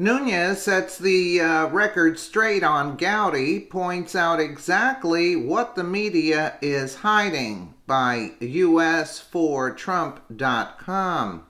Nunes sets the record straight on Gowdy, points out exactly what the media is hiding by US4Trump.com.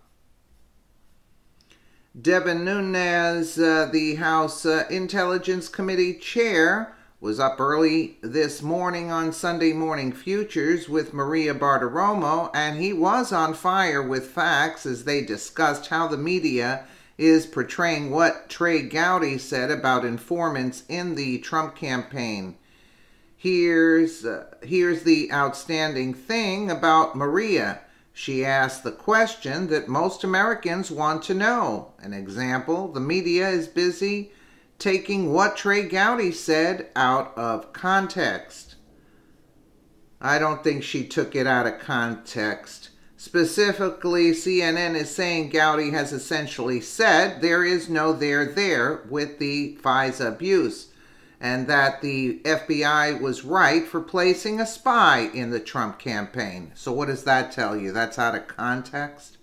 Devin Nunes, the House Intelligence Committee chair, was up early this morning on Sunday Morning Futures with Maria Bartiromo, and he was on fire with facts as they discussed how the media is portraying what Trey Gowdy said about informants in the Trump campaign. Here's the outstanding thing about Maria. She asked the question that most Americans want to know. An example, the media is busy taking what Trey Gowdy said out of context. I don't think she took it out of context. Specifically, CNN is saying Gowdy has essentially said there is no there with the FISA abuse, and that the FBI was right for placing a spy in the Trump campaign. So what does that tell you? That's out of context?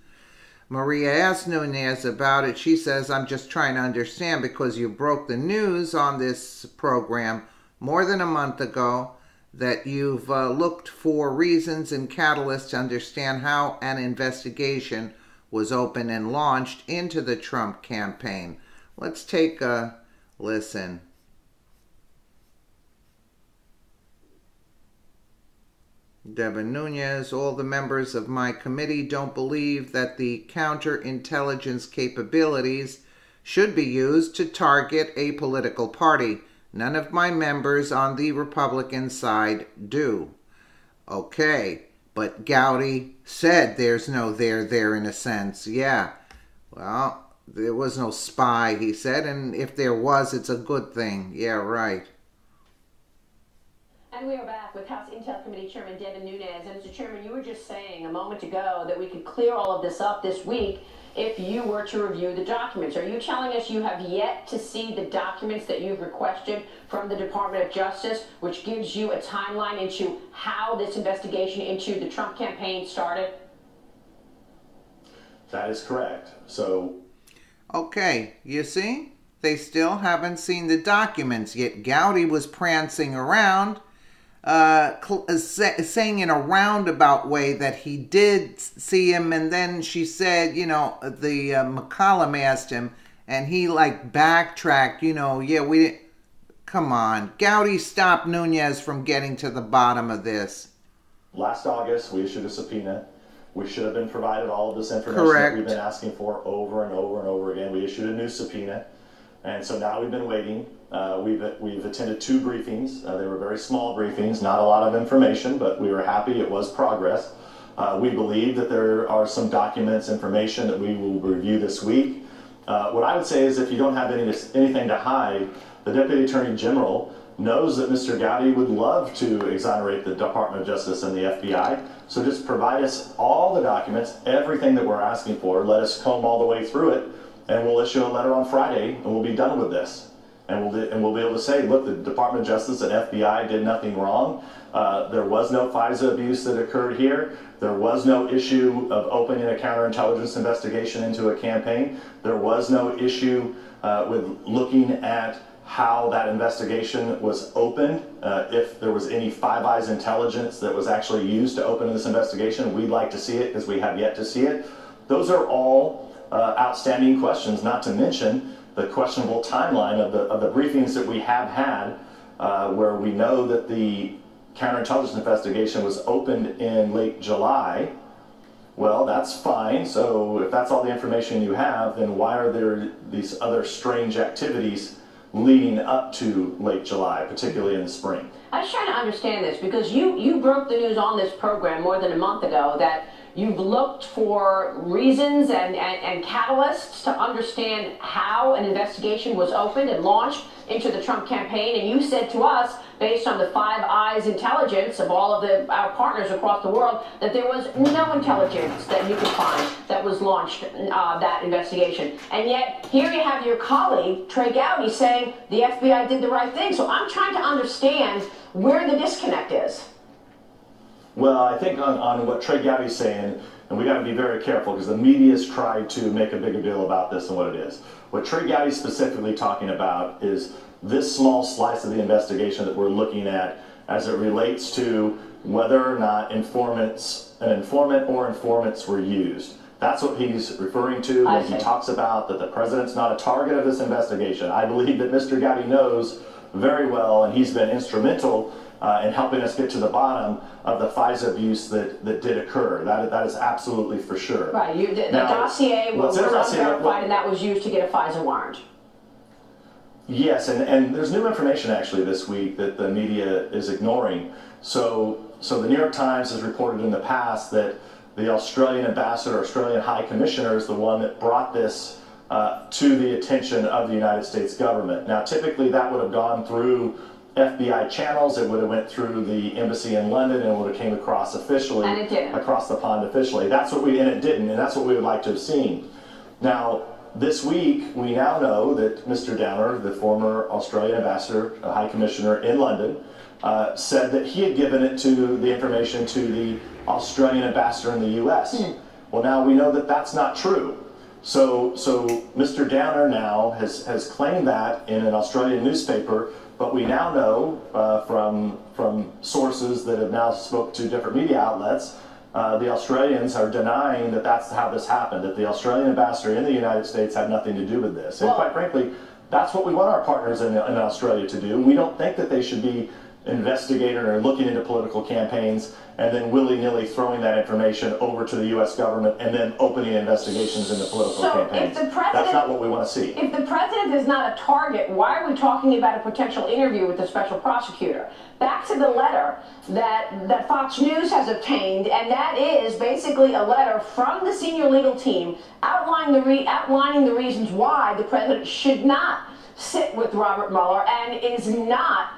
Maria asked Nunes about it. She says, I'm just trying to understand because you broke the news on this program more than a month ago that you've looked for reasons and catalysts to understand how an investigation was opened and launched into the Trump campaign. Let's take a listen. Devin Nunes, all the members of my committee don't believe that the counterintelligence capabilities should be used to target a political party. None of my members on the Republican side do. Okay, but Gowdy said there's no there in a sense. Yeah, well, there was no spy, he said, and if there was, it's a good thing. Yeah, right. And we are back with House Intel Committee Chairman Devin Nunes. And Mr. Chairman, you were just saying a moment ago that we could clear all of this up this week if you were to review the documents. Are you telling us you have yet to see the documents that you've requested from the Department of Justice, which gives you a timeline into how this investigation into the Trump campaign started? That is correct. So, okay, you see? They still haven't seen the documents, yet Gowdy was prancing around saying in a roundabout way that he did see him, and then she said, the McCollum asked him, and he backtracked, yeah, we didn't. Come on, Gowdy stopped Nunes from getting to the bottom of this. Last August, we issued a subpoena. We should have been provided all of this information Correct. that we've been asking for over and over and over again. We issued a new subpoena, and so now we've been waiting. We've attended 2 briefings. They were very small briefings, not a lot of information, but we were happy. It was progress. We believe that there are some documents, information that we will review this week. What I would say is if you don't have anything to hide, the Deputy Attorney General knows that Mr. Gowdy would love to exonerate the Department of Justice and the FBI. So just provide us all the documents, everything that we're asking for. Let us comb all the way through it, and we'll issue a letter on Friday, and we'll be done with this. And we'll be able to say, look, the Department of Justice and FBI did nothing wrong. There was no FISA abuse that occurred here. There was no issue of opening a counterintelligence investigation into a campaign. There was no issue with looking at how that investigation was opened. If there was any Five Eyes intelligence that was actually used to open this investigation, we'd like to see it because we have yet to see it. Those are all outstanding questions, not to mention the questionable timeline of the briefings that we have had, where we know that the counterintelligence investigation was opened in late July. Well, that's fine. So if that's all the information you have, then why are there these other strange activities leading up to late July, particularly in the spring? I was trying to understand this because you broke the news on this program more than a month ago that you've looked for reasons and catalysts to understand how an investigation was opened and launched into the Trump campaign, and you said to us, based on the Five Eyes intelligence of all of our partners across the world, that there was no intelligence that you could find that was launched that investigation. And yet, here you have your colleague, Trey Gowdy, saying the FBI did the right thing. So I'm trying to understand where the disconnect is. Well, I think on what Trey Gowdy's saying and we got to be very careful because the media's tried to make a bigger deal about this than what it is. What Trey Gowdy is specifically talking about is this small slice of the investigation that we're looking at as it relates to whether or not an informant or informants were used. That's what he's referring to when he talks about that the president's not a target of this investigation. I believe that Mr. Gowdy knows very well, and he's been instrumental in helping us get to the bottom of the FISA abuse that did occur. That is absolutely for sure. Right. The dossier was unverified, and that was used to get a FISA warrant. Yes, and there's new information actually this week that the media is ignoring. So the New York Times has reported in the past that the Australian ambassador, Australian High Commissioner, is the one that brought this to the attention of the United States government. Now, typically that would have gone through FBI channels, it would have went through the embassy in London, and it would have came across officially, and it didn't. Across the pond officially. And it didn't, and that's what we would like to have seen. Now, this week, we now know that Mr. Downer, the former Australian ambassador, High Commissioner in London, said that he had given the information to the Australian ambassador in the U.S. Well, now we know that that's not true. So Mr. Downer now has claimed that in an Australian newspaper, but we now know from sources that have now spoke to different media outlets, the Australians are denying that that's how this happened, that the Australian ambassador in the United States had nothing to do with this. And quite frankly, that's what we want our partners in Australia to do. We don't think that they should be investigating or looking into political campaigns and then willy-nilly throwing that information over to the U.S. government and then opening investigations into political campaigns. That's not what we want to see. If the president is not a target, why are we talking about a potential interview with the special prosecutor? Back to the letter that Fox News has obtained, and that is basically a letter from the senior legal team outlining the reasons why the president should not sit with Robert Mueller and is not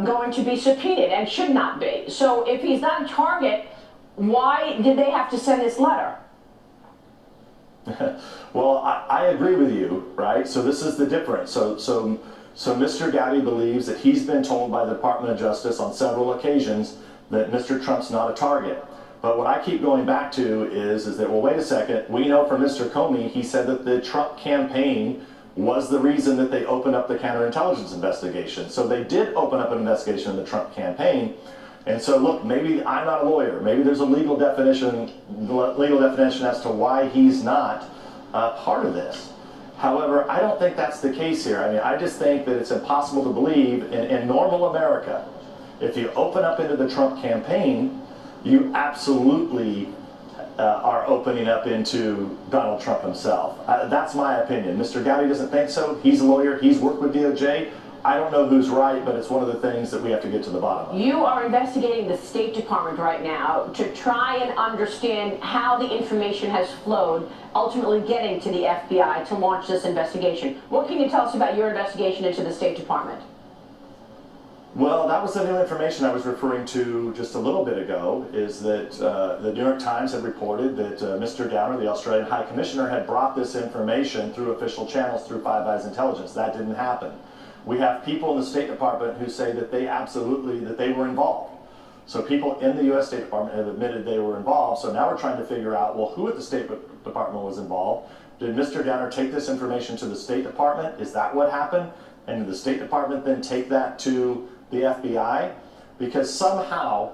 going to be subpoenaed and should not be. So if he's not a target, why did they have to send this letter? Well, I agree with you, right? So this is the difference. So Mr. Gowdy believes that he's been told by the Department of Justice on several occasions that Mr. Trump's not a target. But what I keep going back to is that, well, wait a second, we know from Mr. Comey, he said that the Trump campaign was the reason that they opened up the counterintelligence investigation. So they did open up an investigation in the Trump campaign. And so look, maybe I'm not a lawyer. Maybe there's a legal definition as to why he's not part of this. However, I don't think that's the case here. I mean, I just think that it's impossible to believe in normal America, if you open up into the Trump campaign, you absolutely are opening up into Donald Trump himself. That's my opinion. Mr. Gowdy doesn't think so. He's a lawyer. He's worked with DOJ. I don't know who's right, but it's one of the things that we have to get to the bottom of. You are investigating the State Department right now to try and understand how the information has flowed, ultimately getting to the FBI to launch this investigation. What can you tell us about your investigation into the State Department? Well, that was the new information I was referring to just a little bit ago, is that the New York Times had reported that Mr. Downer, the Australian High Commissioner, had brought this information through official channels through Five Eyes Intelligence. That didn't happen. We have people in the State Department who say that they were involved. So people in the U.S. State Department have admitted they were involved. So now we're trying to figure out, well, who at the State Department was involved? Did Mr. Downer take this information to the State Department? Is that what happened? And did the State Department then take that to the FBI? Because somehow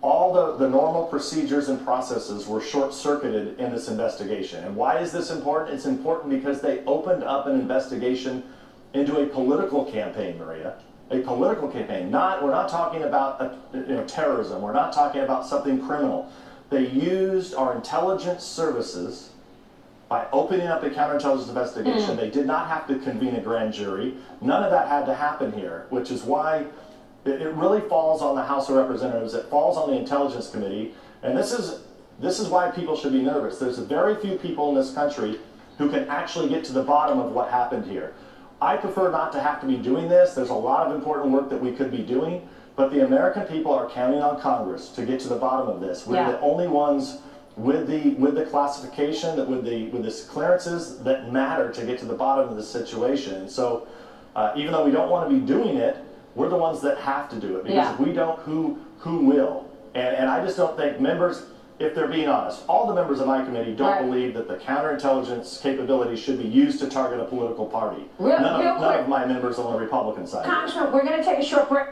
all the normal procedures and processes were short-circuited in this investigation. And why is this important? It's important because they opened up an investigation into a political campaign, Maria. A political campaign. We're not talking about terrorism. We're not talking about something criminal. They used our intelligence services by opening up a counterintelligence investigation. They did not have to convene a grand jury. None of that had to happen here, which is why it really falls on the House of Representatives. It falls on the Intelligence Committee. And this is why people should be nervous. There's very few people in this country who can actually get to the bottom of what happened here. I prefer not to have to be doing this. There's a lot of important work that we could be doing, but the American people are counting on Congress to get to the bottom of this. We're the only ones with the classification, with the clearances that matter to get to the bottom of the situation. And so even though we don't want to be doing it, we're the ones that have to do it, because if we don't, who will? And I just don't think members if they're being honest. All the members of my committee don't believe that the counterintelligence capabilities should be used to target a political party. None of my members on the Republican side. Congressman, we're going to take a short break.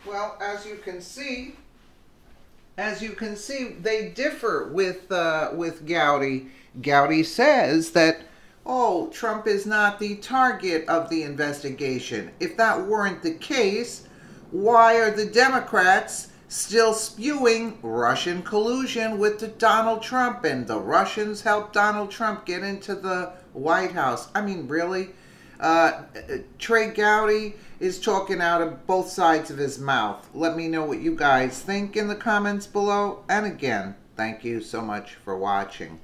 Well, as you can see, they differ with Gowdy. Gowdy says that, oh, Trump is not the target of the investigation. If that weren't the case, why are the Democrats still spewing Russian collusion with Donald Trump, and the Russians helped Donald Trump get into the White House? I mean, really? Trey Gowdy is talking out of both sides of his mouth. Let me know what you guys think in the comments below. And again, thank you so much for watching.